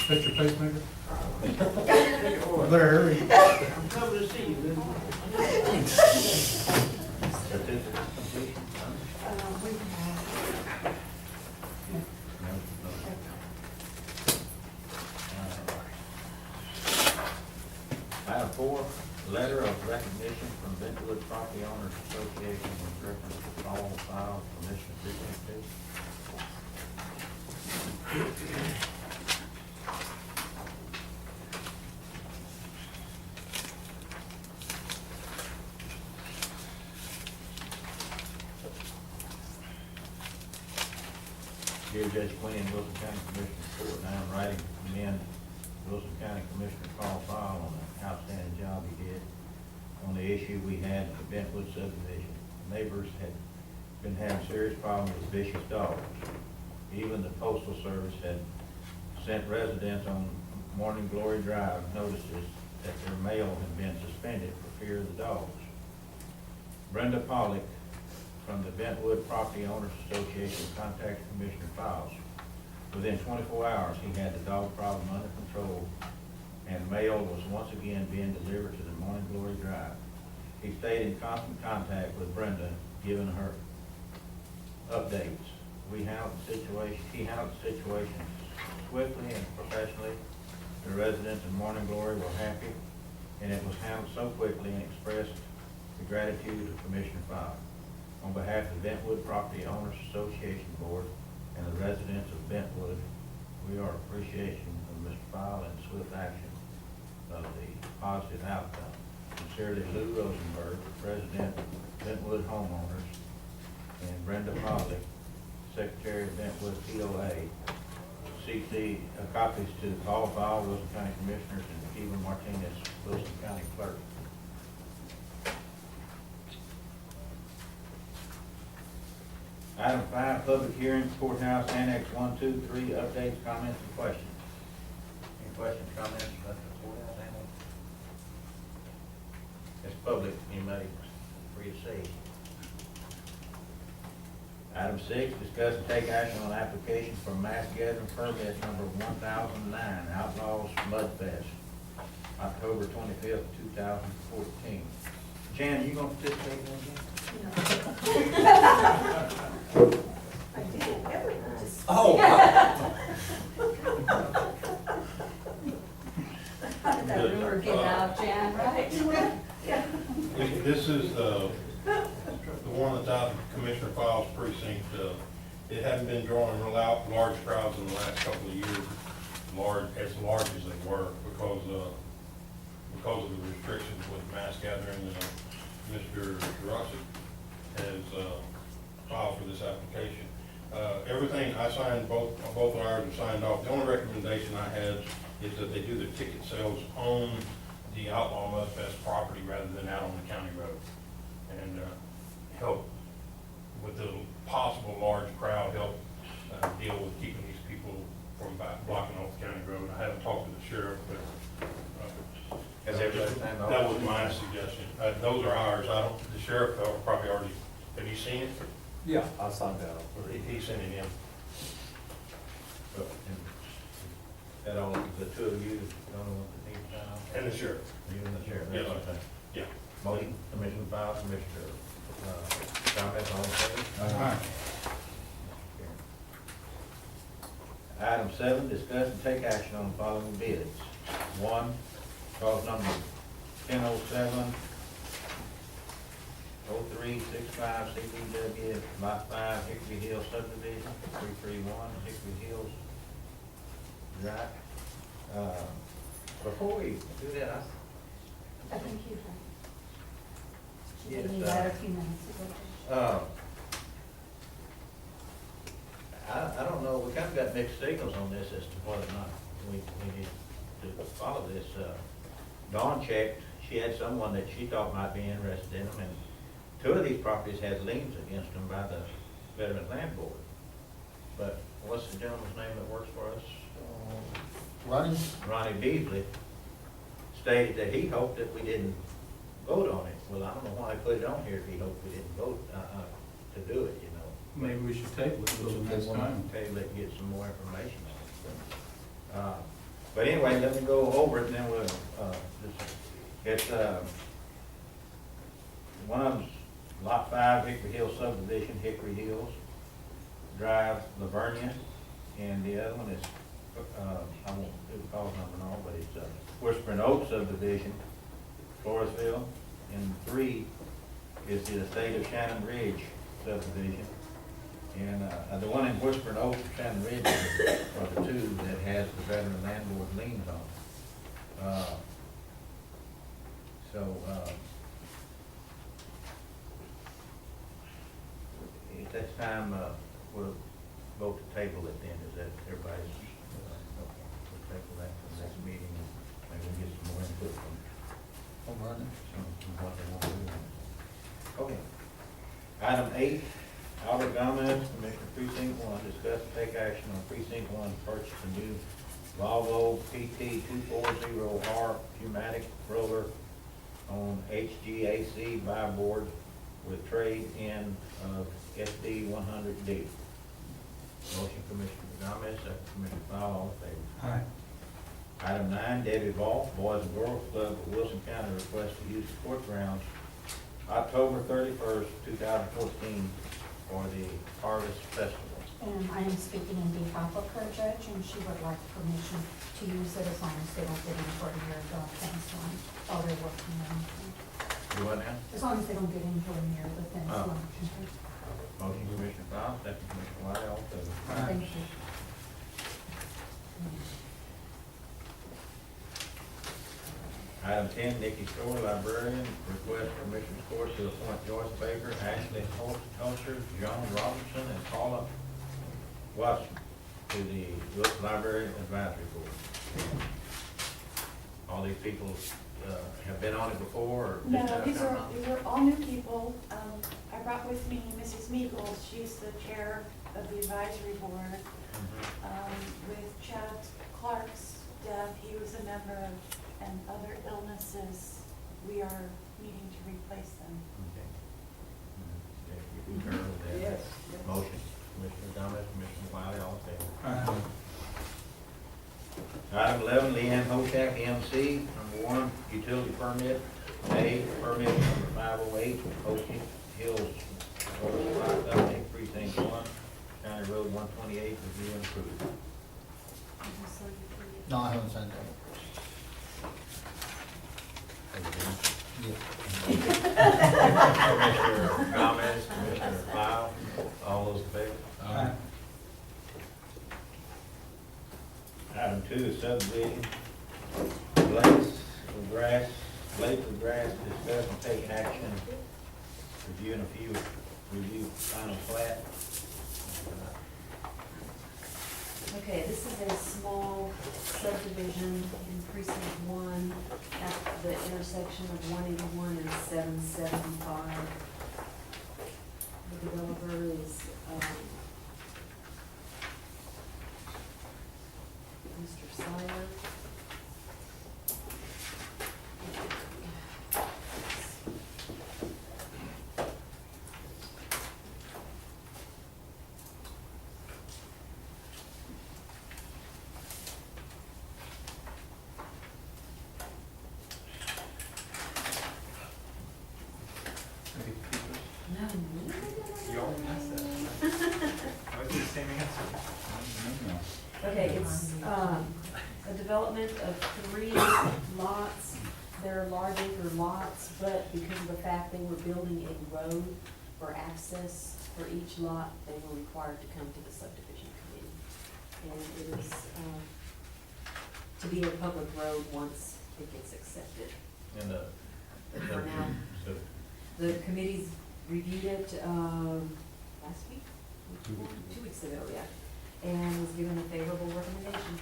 That's your pacemaker? Better hurry. I'm coming to see you, Lou. Certificate of completion? No, no. Item 4, letter of recognition from Bentwood Property Owners Association with reference to all files, Commissioner Precinct 2. Dear Judge Quinn, Wilson County Commissioner Court, now in writing to commend Wilson County Commissioner Carl Fowle on the outstanding job he did on the issue we had at the Bentwood subdivision. Neighbors had been having serious problems with vicious dogs. Even the Postal Service had sent residents on Morning Glory Drive notices that their mail had been suspended for fear of the dogs. Brenda Pollock from the Bentwood Property Owners Association contacted Commissioner Fowles. Within 24 hours, he had the dog problem under control, and mail was once again being delivered to the Morning Glory Drive. He stayed in constant contact with Brenda, giving her updates. He handled the situation swiftly and professionally. The residents of Morning Glory were happy, and it was handled so quickly, and expressed the gratitude of Commissioner Fowles. On behalf of the Bentwood Property Owners Association Board and the residents of Bentwood, we are appreciation of Mr. Fowle and swift action of the positive outcome. Sincerely, Lou Rosenberg, President of Bentwood Homeowners, and Brenda Pollock, Secretary of Bentwood POA. CC copies to Paul Fowle, Wilson County Commissioners, and Keelan Martinez, Wilson County Clerk. Item 5, public hearing, courthouse annex 1, 2, 3, updates, comments, and questions. Any questions, comments about the courthouse annex? It's public, anybody free to say. Item 6, discuss and take action on application for mass gathering permit number 1009, Outlaws Mud Fest, October 25th, 2014. Jan, you gonna participate in this? I did, everyone just. Oh. How did that rumor get out, Jan, right? This is the one that's out in Commissioner Fowles' precinct. It hadn't been drawing large crowds in the last couple of years, as large as they were, because of the restrictions with mass gathering. Mr. Jurassic has filed for this application. Everything I signed, both of ours are signed off. The only recommendation I had is that they do the ticket sales on the Outlaw Mud Fest property rather than out on the county road, and help with the possible large crowd, help deal with keeping these people from blocking off the county road. I haven't talked to the sheriff, but Has everybody signed off? that was my suggestion. Those are ours. The sheriff probably already, have you seen it? Yeah, I signed that. He sent it in. That all, the two of you don't know what the need to sign off? And the sheriff. You and the sheriff, Yes, that's sir. okay. Yeah. Motion, Commissioner Fowle, Commissioner, comments, all in favor? Item 7, discuss and take action on the following bids. 1, cause number 1007 0365 CBW Lot 5 Hickory Hill subdivision, 331 Hickory Hills Drive. Before we do that, I think you have. She Yes, gave me that a few minutes ago. I don't know, we kind of got mixed signals on this as to whether or not we need to follow this. Dawn checked, she had someone that she thought might be interested in them, and 2 of these properties had liens against them by the Veteran Land Board. But what's the gentleman's name that works for us? Ronnie? Ronnie Beasley stated that he hoped that we didn't vote on it. Well, I don't know why I put it on here if he hoped we didn't vote to do it, you know. Maybe we should table it until the next time. Table it and get some more information on it. But anyway, let me go over it and then we'll, it's, one of them's Lot 5, Hickory Hill subdivision, Hickory Hills Drive, Lavernia, and the other one is, I won't do the call number and all, but it's, Whispering Oak subdivision, Floresville, and 3 is the estate of Shannon Ridge subdivision. And, the one in Whispering Oak, Shannon Ridge are the two that has the veteran landlord liens on. At this time, we'll vote to table it then, is that everybody's, okay, we'll table that for the next meeting, and maybe we'll get some more input from I'm running. from what they want to do. Okay. Item 8, Albert Gomez, Commissioner Precinct 1, discuss and take action on Precinct 1 to purchase a new Volvo PT 240R pneumatic roller on HGAC buy board with trade-in of SD 100D. Motion, Commissioner Gomez, second Commissioner Fowler, all in favor? Aye. Item 9, Debbie Ball, Boys and Girls Club of Wilson County requests to use the court grounds October 31st, 2014 for the Harvest Festival. And I am speaking in behalf of her, Judge, and she would like permission to use it as long as they don't get in for a year ago fence line while they're working on it. Do what now? As long as they don't get into a near the fence Oh. line. Motion, Commissioner Fowler, second Commissioner Wiley, all in favor? Thank you. Item 10, Nikki Shore, Librarian, request Commissioner's Court to appoint Joyce Baker, Ashley Holster, John Robinson, and Paula Watson to the Wilson Library Advisory Board. All these people have been on it before, or? No, just now these coming are, on? these are all new people. I brought with me Mrs. Meagles, she's the chair of the advisory board. Mhm. With Chad Clark's death, he was a member of, and other illnesses, we are needing to replace them. Okay. Yeah, you concur with that? Yes. Motion, Commissioner Gomez, Commissioner Wiley, all in favor? Aye. Item 11, Leanne Hochak, MC, number 1, utility permit, A, permit number 508, Ocean Hills, Oil Supply Company, Precinct 1, County Road 128, review and approve. No, I haven't signed that. Commissioner Gomez, Commissioner Fowle, all those in favor? Aye. Item 2 is subdivision, blades of grass, discuss and take action, review final plat. Okay, this is a small subdivision in precinct 1 at the intersection of 181 and 775. The developer is, Mr. Sire. Okay, it's a development of 3 lots. They're large acre lots, but because of the fact they were building a road for access for each lot, they were required to come to the subdivision committee. And it is to be a public road once it gets accepted. And But for now, so, the committees reviewed it last week, 2 weeks ago, yeah, and was given a favorable recommendation.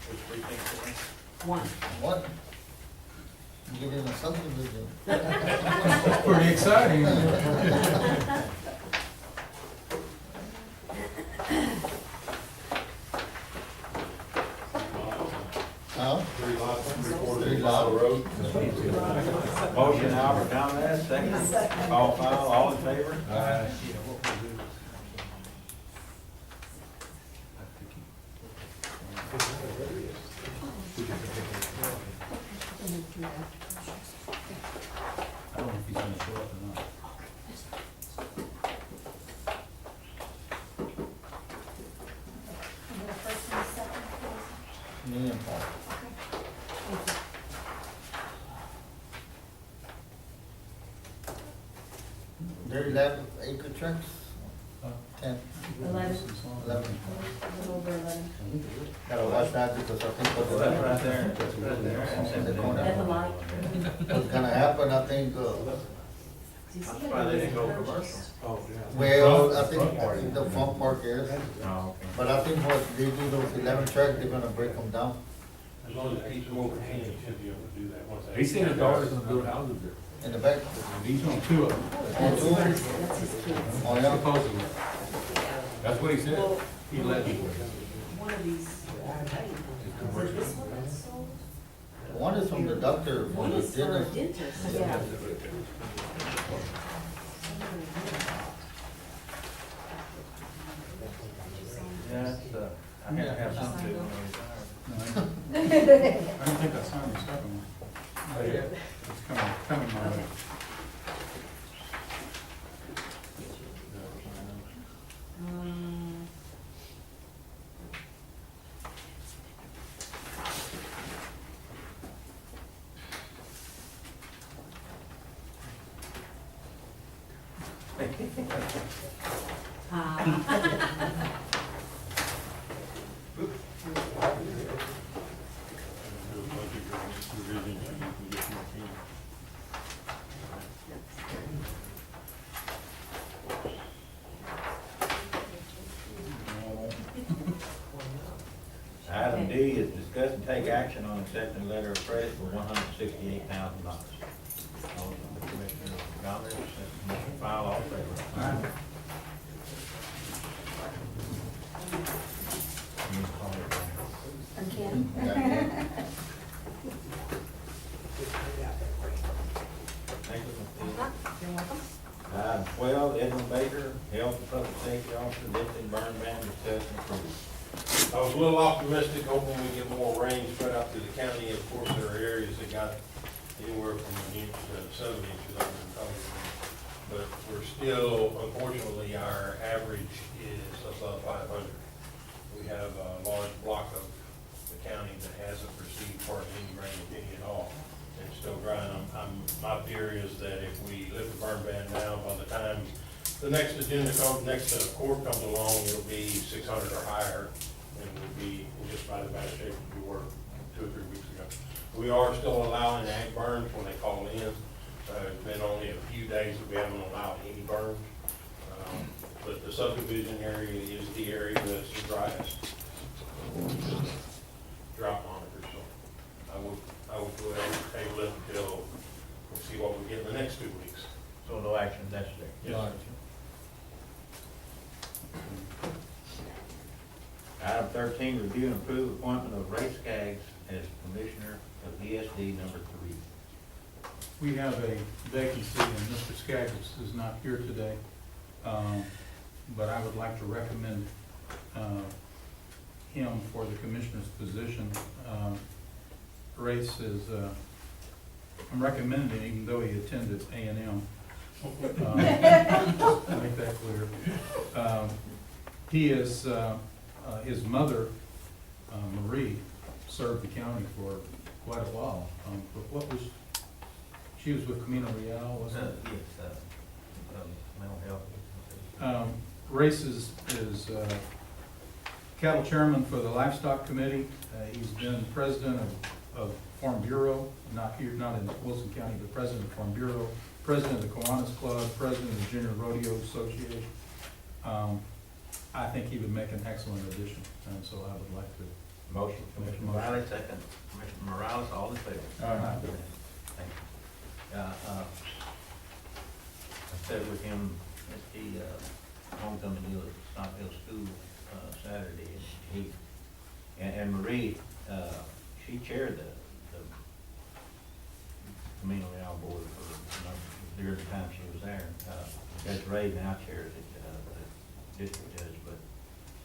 which precinct? 1. What? You get in a subdivision. Pretty exciting. Huh? 3 lots, 3/4 Three mile lots. road. Motion, Albert Gomez, second. Call Fowle, all in favor? Aye. Item Me and Paul. Thank you. 11 acre tracts? 10, 11. 11. A little over 11. Gotta watch that because I think Well, that's right there, that's right there. In the corner. At the light. what's gonna happen, I think, Do you see That's how why they it didn't go is commercial. purchased? well, I think the front park is. Oh, okay. But I think what they do, those 11 tracks, they're gonna break them down As long as he's over 10, he should be able to do that once. they- He seen his daughter's gonna build houses there. in the back. He's on two of them, That's two? that's his kids. Oh, yeah? supposedly. That's what he said. Well, He let me. one of these, is it this one that's sold? One is from the doctor, from One the is for a dentist. dentist, yeah. Yeah, it's, I had to have something to do when I retired. No, I don't think I signed the second one. Oh, yeah. It's coming my way. Um, Do a bunch of revisions so you can get more in. Item D is discuss and take action on accepting a letter of credit for $168,000. Motion by Commissioner Goddard, second Commissioner Fowle, all in favor? You can call it down. Again. Thank you, Ms. Deal. You're welcome. Item 12, Edmund Baker, Health and Public Safety Officer, lifting burn ban, discuss and approve. I was a little optimistic, hoping we get more rain spread out through the county. Of course, there are areas that got anywhere from an inch to 7 inches on the cover. But we're still, unfortunately, our average is above 500. We have a large block of the county that hasn't received hardly any rain, if any at all. It's still drying. My fear is that if we lift the burn ban down, by the time the next agenda comes, next court comes along, it'll be 600 or higher, and we'll be in just about as bad shape as we were 2 or 3 weeks ago. We are still allowing ag burns when they call in. It's been only a few days that we haven't allowed any burns. But the subdivision area is the area that's the driest. Drought monitor, so I would go ahead and table it until we see what we get in the next 2 weeks. So no action necessary. Yes. Item 13, review and approve appointment of Ray Skaggs as Commissioner of ESD number 3. We have a vacancy, and Mr. Skaggs is not here today, but I would like to recommend him for the commissioner's position. Race is, I'm recommending, even though he attended A&M. Just to make that clear. He is, his mother, Marie, served the county for quite a while. But what was, she was with Camino Real, wasn't it? Yes, mental health. Race is cattle chairman for the livestock committee. He's been president of Farm Bureau, not here, not in Wilson County, but president of Farm Bureau, president of the Kiwanis Club, president of the Junior Rodeo Association. I think he would make an excellent addition, and so I would like to. Motion, Commissioner Riley, second, Commissioner Morales, all in favor? Aye. Thank you. I sat with him at the homecoming deal at Stockville School Saturday, and and Marie, she chaired the Camino Real board for, during the time she was there. Judge Ray now chairs it, the district judge, but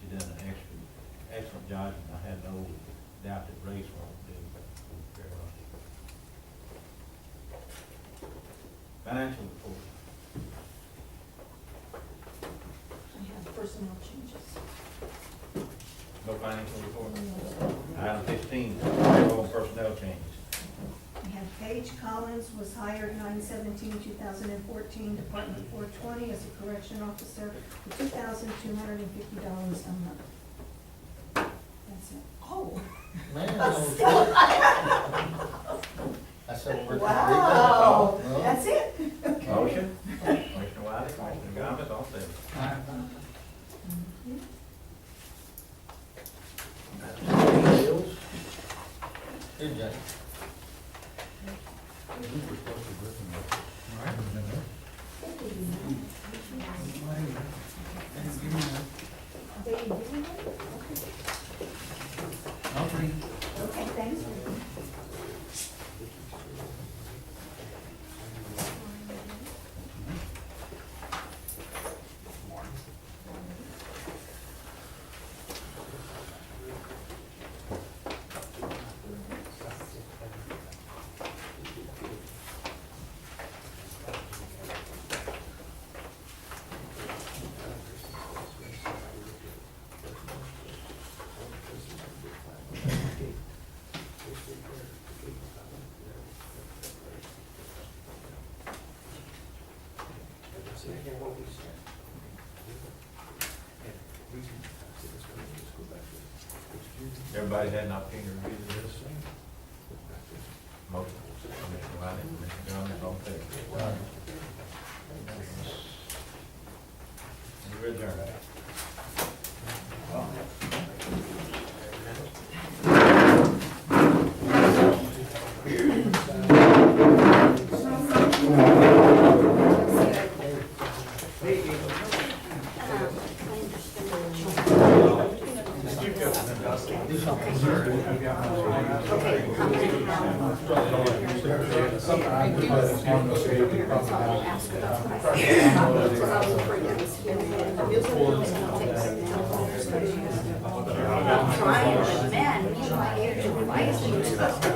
she done an excellent job, and I have no doubt that Ray's won't do very well. Financial report. We have personnel changes. No financial report. Item 15, 16, payroll and personnel changes. We have Paige Collins was hired 9/17/2014, Department 420, as a correction officer for $2,250 a month. That's it. Oh. Man, that was quick. I said, we're gonna Wow, dig that. that's it. Motion? Commissioner Wiley, Commissioner Gomez, all favor. Bills? Here, Judge. Okay, thanks. Everybody had an opportunity to review this? Motion, Commissioner Wiley, Commissioner Gomez, all favor. We're adjourned. Man, me and my age advised you to.